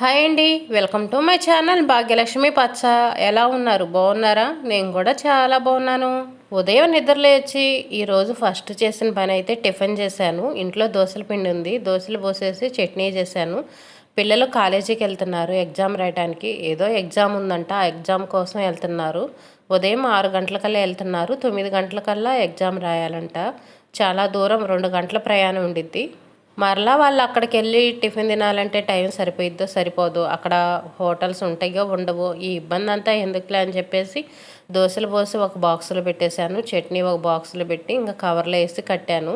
Hi అండి, welcome to my channel Bhagyalakshmi పచ్చ. ఎలా ఉన్నారు? బాగున్నారా? నేను కూడా చాలా బాగున్నాను. ఉదయం నిద్ర లేచి ఈరోజు ఫస్ట్ చేసిన పని అయితే టిఫిన్ చేశాను. ఇంట్లో దోశల పిండి ఉంది, దోశలు పోసేసి చట్నీ చేశాను. పిల్లలు కాలేజీకి వెళ్తున్నారు ఎగ్జామ్ రాయడానికి. ఏదో ఎగ్జామ్ ఉందంట, ఆ ఎగ్జామ్ కోసం వెళ్తున్నారు. ఉదయం 6 గంటలకల్లా వెళ్తున్నారు, 9 గంటలకల్లా ఎగ్జామ్ రాయాలంట. చాలా దూరం, 2 గంటల ప్రయాణం ఉండిద్ది. మరలా వాళ్ళు అక్కడికి వెళ్ళి టిఫిన్ తినాలంటే టైం సరిపోయిద్దో సరిపోదు, అక్కడ హోటల్స్ ఉంటాయో ఉండవో, ఈ ఇబ్బంది అంతా ఎందుకులే అని చెప్పేసి దోశలు పోసి ఒక బాక్సులో పెట్టేశాను, చట్నీ ఒక బాక్సులో పెట్టి ఇంకా కవర్లో వేసి కట్టాను.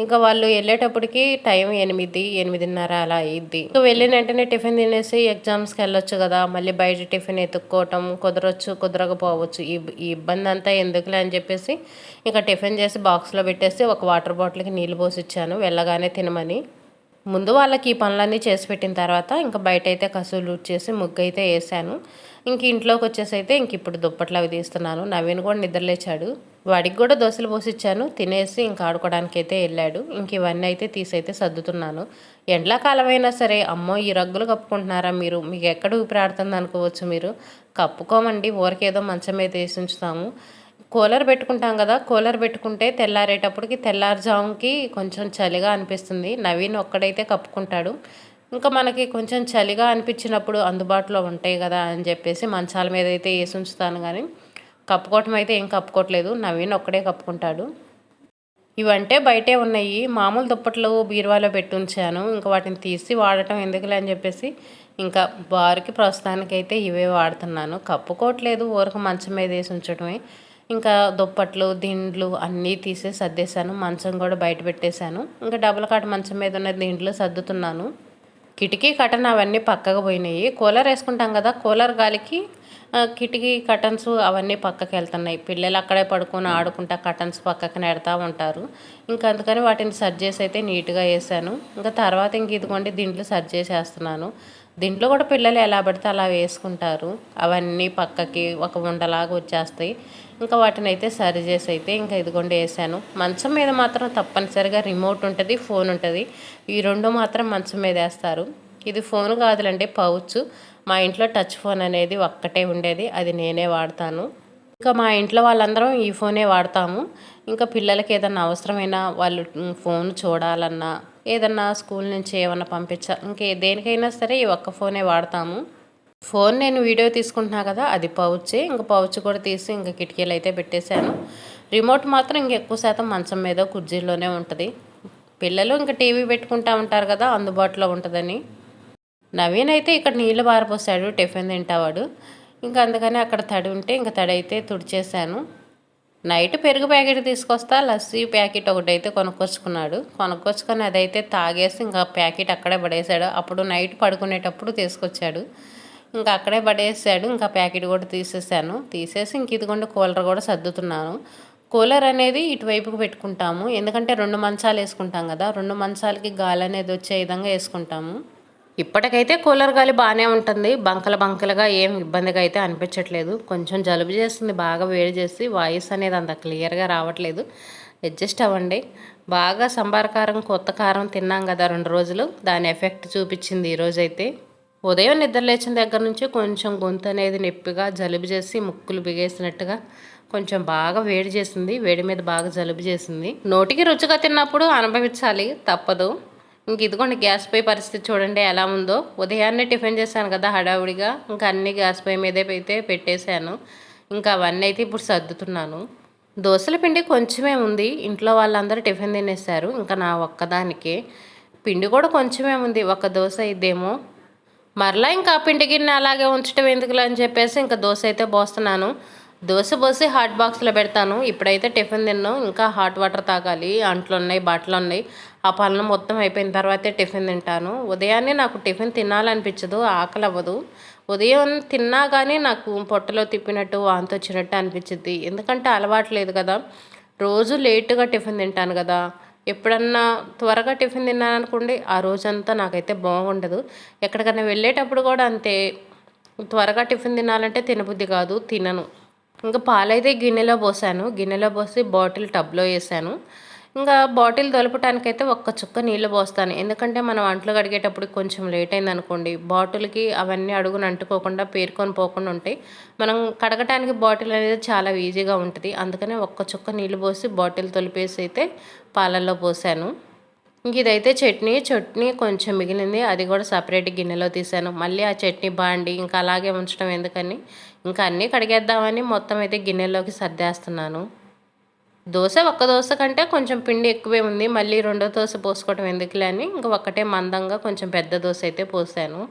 ఇంకా వాళ్ళు వెళ్ళేటప్పటికి టైం 8, 8:30 అలా అయ్యిద్ది. ఇంకా వెళ్ళిన వెంటనే టిఫిన్ తినేసి ఎగ్జామ్స్కి వెళ్ళొచ్చు కదా, మళ్ళీ బయట టిఫిన్ ఎత్తుక్కోవటం కుదరొచ్చు, కుదరకపోవచ్చు. ఈ ఇబ్బంది అంతా ఎందుకులే అని చెప్పేసి ఇంకా టిఫిన్ చేసి బాక్స్లో పెట్టేసి ఒక వాటర్ బాటిల్కి నీళ్ళు పోసి ఇచ్చాను వెళ్ళగానే తినమని. ముందు వాళ్ళకి ఈ పనులన్నీ చేసి పెట్టిన తర్వాత ఇంకా బయట అయితే కసులు చేసి ముగ్గు అయితే వేసాను. ఇంక ఇంట్లోకి వచ్చేసి అయితే ఇంక ఇప్పుడు దుప్పట్లు అవి తీస్తున్నాను. నవీన్ కూడా నిద్రలేచాడు, వాడికి కూడా దోశలు పోసి ఇచ్చాను. తినేసి ఇంకా ఆడుకోవడానికి అయితే వెళ్ళాడు. ఇంక ఇవన్నీ అయితే తీసైతే సర్దుతున్నాను. ఎండాకాలం అయినా సరే అమ్మో ఈ రగ్గులు కప్పుకుంటున్నారా మీరు, మీకు ఎక్కడ ఊపిరాడుతుంది అనుకోవచ్చు మీరు. కప్పుకోమండి, ఊరికేదో మంచం మీద వేసి ఉంచుతాము. కూలర్ పెట్టుకుంటాం కదా, కూలర్ పెట్టుకుంటే తెల్లారేటప్పటికి తెల్లారుజాముకి కొంచెం చలిగా అనిపిస్తుంది. నవీన్ ఒక్కడైతే కప్పుకుంటాడు. ఇంకా మనకి కొంచెం చలిగా అనిపించినప్పుడు అందుబాటులో ఉంటాయి కదా అని చెప్పేసి మంచాల మీద అయితే వేసి ఉంచుతాను. కానీ కప్పుకోవటం అయితే ఏం కప్పుకోవట్లేదు, నవీన్ ఒక్కడే కప్పుకుంటాడు. ఇవంటే బయటే ఉన్నాయి, మామూలు దుప్పట్లు బీరువాలో పెట్టి ఉంచాను. ఇంకా వాటిని తీసి వాడటం ఎందుకులే అని చెప్పేసి ఇంకా బారుకి ప్రస్తుతానికైతే ఇవే వాడుతున్నాను. కప్పుకోవట్లేదు, ఊరకు మంచం మీద వేసి ఉంచడమే. ఇంకా దుప్పట్లు దిండ్లు అన్నీ తీసేసి సర్దేశాను. మంచం కూడా బయట పెట్టేశాను. ఇంకా డబుల్ కాట్ మంచం మీద ఉన్న దిండ్లు సర్దుతున్నాను. కిటికీ కటన్ అవన్నీ పక్కకు పోయినాయి. కూలర్ వేసుకుంటాం కదా, కూలర్ గాలికి కిటికీ కటన్స్ అవన్నీ పక్కకి వెళ్తున్నాయి. పిల్లలు అక్కడే పడుకొని ఆడుకుంటా కటన్స్ పక్కకి నెడతా ఉంటారు. ఇంకా అందుకని వాటిని సర్జ్ చేసి అయితే నీట్గా వేసాను. ఇంకా తర్వాత ఇంక ఇదిగోండి దిండ్లు సర్జ్ చేసేస్తున్నాను. దీంట్లో కూడా పిల్లలు ఎలా పడితే అలా వేసుకుంటారు, అవన్నీ పక్కకి ఒక ఉండలాగా వచ్చేస్తాయి. ఇంకా వాటిని అయితే సరి చేసి అయితే ఇంకా ఇదిగోండి వేసాను. మంచం మీద మాత్రం తప్పనిసరిగా రిమోట్ ఉంటుంది, ఫోన్ ఉంటుంది. ఈ రెండు మాత్రం మంచం మీద వేస్తారు. ఇది ఫోన్ కాదులండి, పౌచ్. మా ఇంట్లో టచ్ ఫోన్ అనేది ఒక్కటే ఉండేది, అది నేనే వాడతాను. ఇంకా మా ఇంట్లో వాళ్ళందరం ఈ ఫోనే వాడతాము. ఇంకా పిల్లలకి ఏదన్నా అవసరమైనా వాళ్ళు ఫోన్ చూడాలన్నా, ఏదన్నా స్కూల్ నుంచి ఏమన్నా ఇంకే దేనికైనా సరే ఈ ఒక్క ఫోనే వాడతాము. ఫోన్ నేను వీడియో తీసుకుంటున్నా కదా, అది పౌచే. ఇంకా పౌచ్ కూడా తీసి ఇంకా కిటికీలు అయితే పెట్టేశాను. రిమోట్ మాత్రం ఇంకెక్కువ శాతం మంచం మీద కుర్చీలోనే ఉంటుంది. పిల్లలు ఇంకా టీవీ పెట్టుకుంటా ఉంటారు కదా, అందుబాటులో ఉంటుందని. నవీన్ అయితే ఇక్కడ నీళ్ళు పారపోసాడు, టిఫిన్ తింటావాడు. ఇంకా అందుకని అక్కడ తడి ఉంటే ఇంకా తడి అయితే తుడిచేశాను. నైట్ పెరుగు ప్యాకెట్ తీసుకొస్తా, లస్సీ ప్యాకెట్ ఒకటైతే కొనుక్కొచ్చుకొని అదైతే తాగేసి ఇంకా ప్యాకెట్ అక్కడే పడేశాడు. అప్పుడు నైట్ పడుకునేటప్పుడు తీసుకొచ్చాడు, ఇంకా అక్కడే పడేసాడు. ఇంకా ప్యాకెట్ కూడా తీసేసి ఇంక ఇదిగోండి కూలర్ కూడా సర్దుతున్నాను. కూలర్ అనేది ఇటువైపుకి పెట్టుకుంటాము, ఎందుకంటే 2 మంచాలు వేసుకుంటాం కదా, 2 మంచాలకి గాలి అనేది వచ్చే విధంగా వేసుకుంటాము. ఇప్పటికైతే కూలర్ గాలి బాగానే ఉంటుంది, బంకలుగా ఏం ఇబ్బందిగా అయితే అనిపించట్లేదు. కొంచెం జలుబు చేస్తుంది, బాగా వేడి చేసి వాయిస్ అనేది అంత క్లియర్గా రావట్లేదు, అడ్జస్ట్ అవ్వండి. బాగా సంబార కారం కొత్త కారం తిన్నాం కదా 2 రోజులు, దాని ఎఫెక్ట్ చూపించింది ఈరోజైతే. ఉదయం నిద్ర లేచిన దగ్గర నుంచి కొంచెం గొంతు అనేది నొప్పిగా, జలుబు చేసి ముక్కులు బిగేసినట్టుగా కొంచెం బాగా వేడి చేసింది. వేడి మీద బాగా జలుబు చేసింది. నోటికి రుచిగా తిన్నప్పుడు అనుభవించాలి, తప్పదు. ఇంక ఇదిగోండి గ్యాస్ పొయ్యి పరిస్థితి చూడండి ఎలా ఉందో. ఉదయాన్నే టిఫిన్ చేశాను కదా హడావుడిగా, ఇంకా అన్నీ గ్యాస్ పొయ్యి మీదే అయితే పెట్టేశాను. ఇంకా అవన్నీ అయితే ఇప్పుడు సర్దుతున్నాను. దోశల పిండి కొంచెమే ఉంది, ఇంట్లో వాళ్ళందరూ టిఫిన్ తినేశారు. ఇంకా నా ఒక్కదానికే పిండి కూడా కొంచెమే ఉంది, ఒక దోశ ఇద్దేమో. మరలా ఇంకా పిండి గిన్నె అలాగే ఉంచడం ఎందుకులే అని చెప్పేసి ఇంకా దోశ అయితే పోస్తున్నాను. దోశ పోసి హాట్ బాక్స్లో పెడతాను. ఇప్పుడైతే టిఫిన్ తిన్నాం, ఇంకా హాట్ వాటర్ తాగాలి, అంట్లు ఉన్నాయి, బట్టలు ఉన్నాయి. ఆ పనులు మొత్తం అయిపోయిన తర్వాతే టిఫిన్ తింటాను. ఉదయాన్నే నాకు టిఫిన్ తినాలనిపించదు, ఆకలి అవ్వదు. ఉదయం తిన్నా కానీ నాకు పొట్టలో తిప్పినట్టు, వాంతి వచ్చినట్టు అనిపించింది. ఎందుకంటే అలవాటు లేదు కదా, రోజు లేటుగా టిఫిన్ తింటాను కదా. ఎప్పుడన్నా త్వరగా టిఫిన్ తిన్నాను అనుకోండి, ఆ రోజంతా నాకైతే బాగుండదు. ఎక్కడికైనా వెళ్ళేటప్పుడు కూడా అంతే, త్వరగా టిఫిన్ తినాలంటే తినబుద్ధి కాదు, తినను. ఇంకా పాలైతే గిన్నెలో పోసాను, గిన్నెలో పోసి బాటిల్ టబ్లో వేసాను. ఇంకా బాటిల్ తొలపటానికైతే ఒక్క చుక్క నీళ్ళు పోస్తాను. ఎందుకంటే మనం అంట్లు కడిగేటప్పుడు కొంచెం లేట్ అయిందనుకోండి, బాటిల్‌కి అవన్నీ అడుగున అంటుకోకుండా పేరుకొని పోకుండా ఉంటాయి. మనం కడగటానికి బాటిల్ అనేది చాలా ఈజీగా ఉంటది. అందుకనే ఒక్క చుక్క నీళ్ళు పోసి బాటిల్ తొలిపేసి అయితే పాలల్లో పోసాను. ఇంక ఇదైతే చట్నీ కొంచెం మిగిలింది. అది కూడా సెపరేట్ గిన్నెలో తీసాను. మళ్ళీ ఆ చట్నీ బాండి ఇంకా అలాగే ఉంచడం ఎందుకని, ఇంకా అన్నీ కడిగేద్దామని మొత్తం అయితే గిన్నెలోకి సర్దేస్తున్నాను. ఒక్క దోస కంటే కొంచెం పిండి ఎక్కువే ఉంది. మళ్ళీ రెండో దోస పోసుకోవడం ఎందుకులే అని ఇంక ఒక్కటే మందంగా కొంచెం పెద్ద దోస అయితే పోసాను.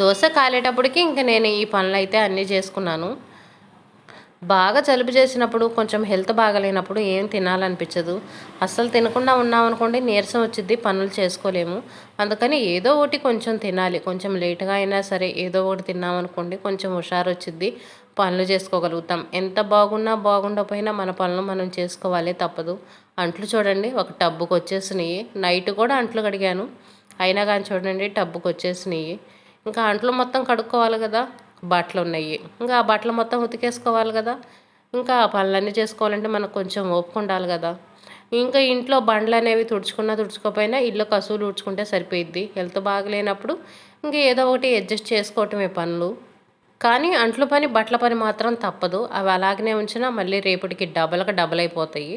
దోస కాలేటప్పటికి ఇంక నేను ఈ పనులైతే అన్నీ చేసుకున్నాను. బాగా జలుబు చేసినప్పుడు కొంచెం హెల్త్ బాగాలేనప్పుడు ఏం తినాలనిపించదు. అస్సలు తినకుండా ఉన్నామనుకోండి నీరసం వచ్చిద్ది, పనులు చేసుకోలేము. అందుకని ఏదో ఒకటి కొంచెం తినాలి. కొంచెం లేట్గా అయినా సరే ఏదో ఒకటి తిన్నామనుకోండి కొంచెం హుషారు వచ్చిద్ది, పనులు చేసుకోగలుగుతాం. ఎంత బాగున్నా బాగుండకపోయినా మన పనులు మనం చేసుకోవాలి, తప్పదు. అంట్లు చూడండి ఒక టబ్బుకి వచ్చేసినాయి. నైట్ కూడా అంట్లు కడిగాను, అయినా కానీ చూడండి టబ్బుకి వచ్చేసినాయి. ఇంకా అంట్లు మొత్తం కడుక్కోవాలి కదా, బట్టలు ఉన్నాయి. ఇంకా ఆ బట్టలు మొత్తం ఉతికేసుకోవాలి కదా, ఇంకా ఆ పనులన్నీ చేసుకోవాలంటే మనకు కొంచెం ఓపిక ఉండాలి కదా. ఇంకా ఇంట్లో బండ్లు అనేవి తుడుచుకోకపోయినా ఇల్లు కసువులు ఊడ్చుకుంటే సరిపోయిద్ది. హెల్త్ బాగలేనప్పుడు ఇంకా ఏదో ఒకటి అడ్జస్ట్ చేసుకోవటమే పనులు. కానీ అంట్ల పని బట్టల పని మాత్రం తప్పదు. అవి అలాగనే ఉంచినా మళ్ళీ రేపటికి డబల్ అయిపోతాయి.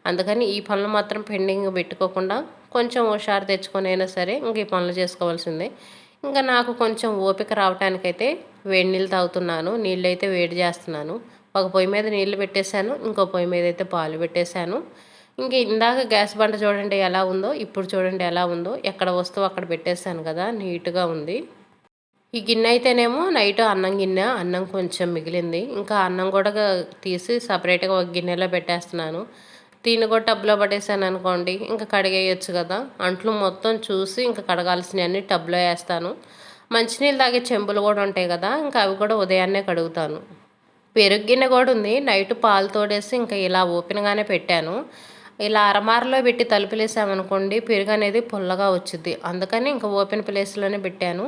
అందుకని ఈ పనులు మాత్రం పెండింగ్ పెట్టుకోకుండా కొంచెం హుషారు తెచ్చుకొనైనా సరే ఇంక ఈ పనులు చేసుకోవాల్సిందే. ఇంకా నాకు కొంచెం ఓపిక రావటానికైతే వేడి నీళ్ళు తాగుతున్నాను. నీళ్ళైతే వేడి చేస్తున్నాను. ఒక పొయ్యి మీద నీళ్ళు పెట్టేశాను, ఇంకో పొయ్యి మీద అయితే పాలు పెట్టేశాను. ఇంక ఇందాక గ్యాస్ బండ చూడండి ఎలా ఉందో, ఇప్పుడు చూడండి ఎలా ఉందో. ఎక్కడ వస్తువు అక్కడ పెట్టేశాను కదా, నీట్గా ఉంది. ఈ గిన్నె అయితేనేమో నైట్ అన్నం గిన్నె, అన్నం కొంచెం మిగిలింది. ఇంకా అన్నం కూడా తీసి సపరేట్గా ఒక గిన్నెలో పెట్టేస్తున్నాను. దీన్ని కూడా టబ్లో పడేసాను అనుకోండి ఇంకా కడిగేయచ్చు కదా. అంట్లు మొత్తం చూసి ఇంకా కడగాల్సినవన్నీ టబ్లో వేస్తాను. మంచినీళ్ళు తాగే చెంబులు కూడా ఉంటాయి కదా, ఇంకా అవి కూడా ఉదయాన్నే కడుగుతాను. పెరుగు గిన్నె కూడా ఉంది. నైట్ పాలు తోడేసి ఇంకా ఇలా ఓపెన్గానే పెట్టాను. ఇలా అరమారలో పెట్టి తలుపులేసామనుకోండి పెరుగు అనేది పుల్లగా వచ్చింది. అందుకని ఇంకా ఓపెన్ ప్లేస్లోనే పెట్టాను.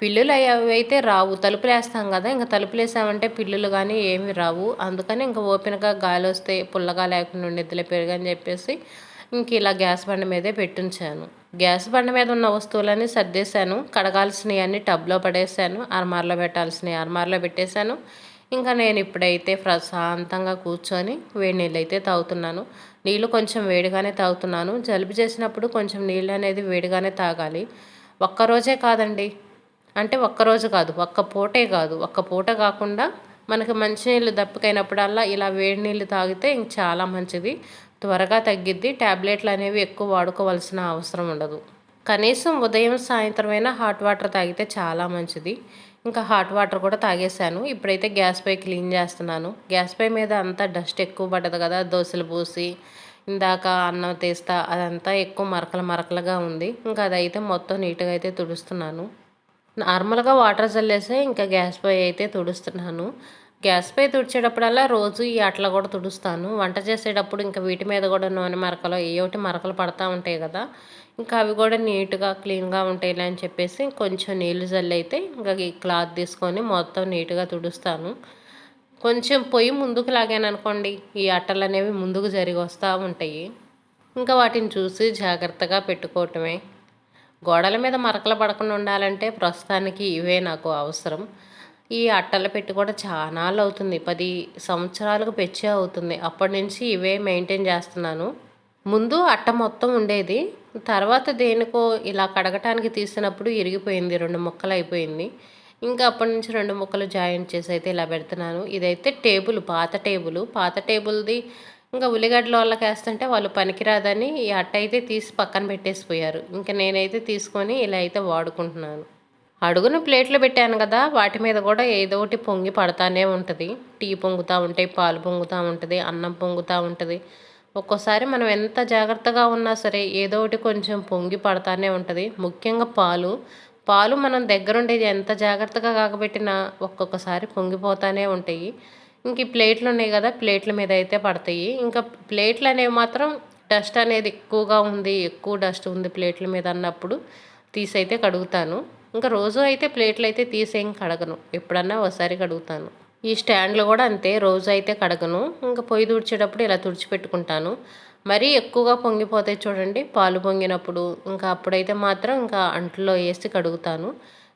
పిల్లులు అవి అయితే రావు, తలుపులేస్తాం కదా, ఇంకా తలుపులేసామంటే పిల్లులు కానీ ఏమి రావు. అందుకని ఇంకా ఓపెన్గా గాలి వస్తే పుల్లగా లేకుండా ఉండేదిలే పెరుగు అని చెప్పేసి ఇంక ఇలా గ్యాస్ బండ మీదే పెట్టుంచాను. గ్యాస్ బండ మీద ఉన్న వస్తువులన్నీ సర్దేశాను. కడగాల్సినవి అన్నీ టబ్లో పడేసాను. అరమారలో పెట్టాల్సినవి అరమారలో పెట్టేశాను. ఇంకా నేను ఇప్పుడైతే ప్రశాంతంగా కూర్చొని వేడి నీళ్ళు అయితే తాగుతున్నాను. నీళ్ళు కొంచెం వేడిగానే తాగుతున్నాను. జలుబు చేసినప్పుడు కొంచెం నీళ్ళు అనేది వేడిగానే తాగాలి. ఒక్కరోజే కాదండి, అంటే ఒక్కరోజు కాదు, ఒక్క పూటే కాదు, ఒక్క పూట కాకుండా మనకి మంచినీళ్ళు దప్పికైనప్పుడల్లా ఇలా వేడి నీళ్ళు తాగితే ఇంక చాలా మంచిది. త్వరగా తగ్గిద్ది. ట్యాబ్లెట్లు అనేవి ఎక్కువ వాడుకోవాల్సిన అవసరం ఉండదు. కనీసం ఉదయం సాయంత్రం అయినా హాట్ వాటర్ తాగితే చాలా మంచిది. ఇంకా హాట్ వాటర్ కూడా తాగేశాను. ఇప్పుడైతే గ్యాస్ పై క్లీన్ చేస్తున్నాను. గ్యాస్ పై మీద అంతా డస్ట్ ఎక్కువ పడ్డది కదా, దోశలు పోసి ఇందాక అన్నం తీస్తా అదంతా ఎక్కువ మరకలుగా ఉంది. ఇంకా అదైతే మొత్తం నీట్గా అయితే తుడుస్తున్నాను. నార్మల్గా వాటర్ చల్లేసే ఇంకా గ్యాస్ పై అయితే తుడుస్తున్నాను. గ్యాస్ పై తుడిచేటప్పుడల్లా రోజు ఈ అట్లా కూడా తుడుస్తాను. వంట చేసేటప్పుడు ఇంకా వీటి మీద కూడా నూనె మరకలు ఒకటి మరకలు పడతా ఉంటాయి కదా, ఇంకా అవి కూడా నీట్గా క్లీన్గా ఉంటాయిలే అని చెప్పేసి కొంచెం నీళ్లు చల్లైతే ఇంకా ఈ క్లాత్ తీసుకొని మొత్తం నీట్గా తుడుస్తాను. కొంచెం పొయ్యి ముందుకు లాగాను అనుకోండి ఈ అట్టలు అనేవి ముందుకు జరిగి వస్తూ ఉంటాయి. ఇంకా వాటిని చూసి జాగ్రత్తగా పెట్టుకోవటమే. గోడల మీద మరకలు పడకుండా ఉండాలంటే ప్రస్తుతానికి ఇవే నాకు అవసరం. ఈ అట్టలు పెట్టి కూడా చాలాళ్ళు అవుతుంది, 10 సంవత్సరాలకు పెచ్చే అవుతుంది. అప్పటి నుంచి ఇవే మెయింటైన్ చేస్తున్నాను. ముందు అట్ట మొత్తం ఉండేది, తర్వాత దేనికో ఇలా కడగటానికి తీసినప్పుడు ఇరిగిపోయింది, 2 ముక్కలు అయిపోయింది. ఇంకా అప్పటి నుంచి 2 ముక్కలు జాయింట్ చేసి అయితే ఇలా పెడుతున్నాను. ఇదైతే టేబుల్, పాత టేబుల్ది. ఇంకా ఉల్లిగడ్డల వాళ్ళకి వేస్తుంటే వాళ్ళు పనికిరాదని ఈ అట్ట అయితే తీసి పక్కన పెట్టేసిపోయారు. ఇంకా నేనైతే తీసుకొని ఇలా అయితే వాడుకుంటున్నాను. అడుగున ప్లేట్లు పెట్టాను కదా, వాటి మీద కూడా ఏదో ఒకటి పొంగి పడతానే ఉంటుంది. టీ పొంగుతూ ఉంటాయి, పాలు పొంగుతూ ఉంటుంది, అన్నం పొంగుతూ ఉంటుంది. ఒక్కోసారి మనం ఎంత జాగ్రత్తగా ఉన్నా సరే ఏదో ఒకటి కొంచెం పొంగి పడతానే ఉంటుంది. ముఖ్యంగా పాలు మనం దగ్గరుండి ఎంత జాగ్రత్తగా కాగబెట్టినా ఒక్కొక్కసారి పొంగిపోతానే ఉంటాయి. ఇంక ఈ ప్లేట్లు ఉన్నాయి కదా, ప్లేట్ల మీద అయితే పడతాయి. ఇంకా ప్లేట్లు అనేవి మాత్రం డస్ట్ అనేది ఎక్కువ డస్ట్ ఉంది ప్లేట్ల మీద అన్నప్పుడు తీసైతే కడుగుతాను. ఇంకా రోజు అయితే ప్లేట్లు అయితే తీసేం కడగను, ఎప్పుడన్నా ఒకసారి కడుగుతాను. ఈ స్టాండ్లు కూడా అంతే, రోజు అయితే కడగను. ఇంకా పొయ్యి తుడిచేటప్పుడు ఇలా తుడిచిపెట్టుకుంటాను. మరీ ఎక్కువగా పొంగిపోతాయి చూడండి పాలు పొంగినప్పుడు. ఇంకా అప్పుడైతే మాత్రం ఇంకా అంట్లో వేసి కడుగుతాను.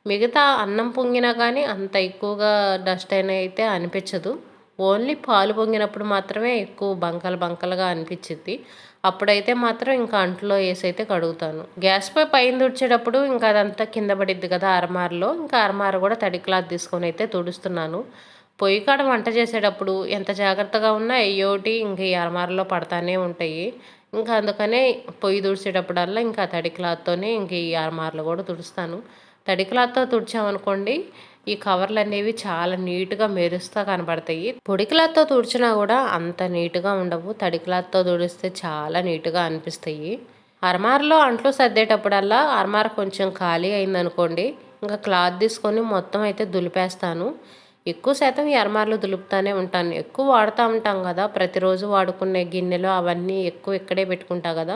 మిగతా అన్నం పొంగినా కానీ అంత ఎక్కువగా డస్ట్ అయితే అనిపించదు. ఓన్లీ పాలు పొంగినప్పుడు మాత్రమే ఎక్కువ బంకలు బంకలుగా అనిపించిద్ది. అప్పుడైతే మాత్రం ఇంకా అంట్లో వేసి అయితే కడుగుతాను. గ్యాస్పై పైన తుడిచేటప్పుడు ఇంకా అదంతా కింద పడిద్ది కదా అరమారలో. ఇంకా అరమార కూడా తడి క్లాత్ తీసుకొని అయితే తుడుస్తున్నాను. పొయ్యి కాడ వంట చేసేటప్పుడు ఎంత జాగ్రత్తగా ఉన్నా అయ్యోటి ఇంక ఈ అరమారలో పడతానే ఉంటాయి. ఇంకా అందుకనే పొయ్యి తుడిచేటప్పుడల్లా ఇంకా తడి క్లాత్తోనే ఇంక ఈ అరమారలు కూడా తుడుస్తాను. తడి క్లాత్తో తుడిచామనుకోండి ఈ కవర్లు అనేవి చాలా నీట్గా మెరుస్తా కనబడతాయి. పొడి క్లాత్తో తుడిచినా కూడా అంత నీట్గా ఉండవు. తడి క్లాత్తో తుడిస్తే చాలా నీట్గా అనిపిస్తాయి. అరమారలో అంట్లు సర్దేటప్పుడల్లా అరమార కొంచెం ఖాళీ అయిందనుకోండి ఇంకా క్లాత్ తీసుకొని మొత్తం అయితే దులిపేస్తాను. ఎక్కువ శాతం ఈ అరమారలు దులుపుతానే ఉంటాను. ఎక్కువ వాడుతూ ఉంటాం కదా, ప్రతిరోజు వాడుకునే గిన్నెలు అవన్నీ ఎక్కువ ఇక్కడే పెట్టుకుంటా కదా,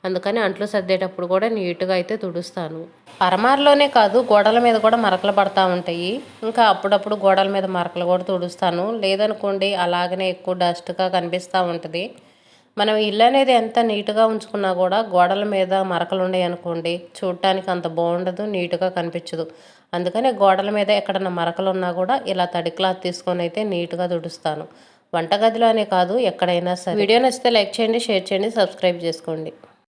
అందుకని అంట్లు సర్దేటప్పుడు కూడా నీట్గా అయితే తుడుస్తాను. అరమారలోనే కాదు గోడల మీద కూడా మరకలు పడతా ఉంటాయి. ఇంకా అప్పుడప్పుడు గోడల మీద మరకలు కూడా తుడుస్తాను. లేదనుకోండి అలాగనే ఎక్కువ డస్ట్గా కనిపిస్తూ ఉంటుంది. మనం ఇల్లు అనేది ఎంత నీట్గా ఉంచుకున్నా కూడా గోడల మీద మరకలు ఉన్నాయి అనుకోండి చూడటానికి అంత బాగుండదు, నీట్గా కనిపించదు. అందుకని గోడల మీద ఎక్కడన్నా మరకలు ఉన్నా కూడా ఇలా తడి క్లాత్ తీసుకొని అయితే నీట్గా తుడుస్తాను. వంటగదిలోనే కాదు ఎక్కడైనా సరే. వీడియో నచ్చితే లైక్ చేయండి, షేర్ చేయండి, సబ్స్క్రైబ్ చేసుకోండి.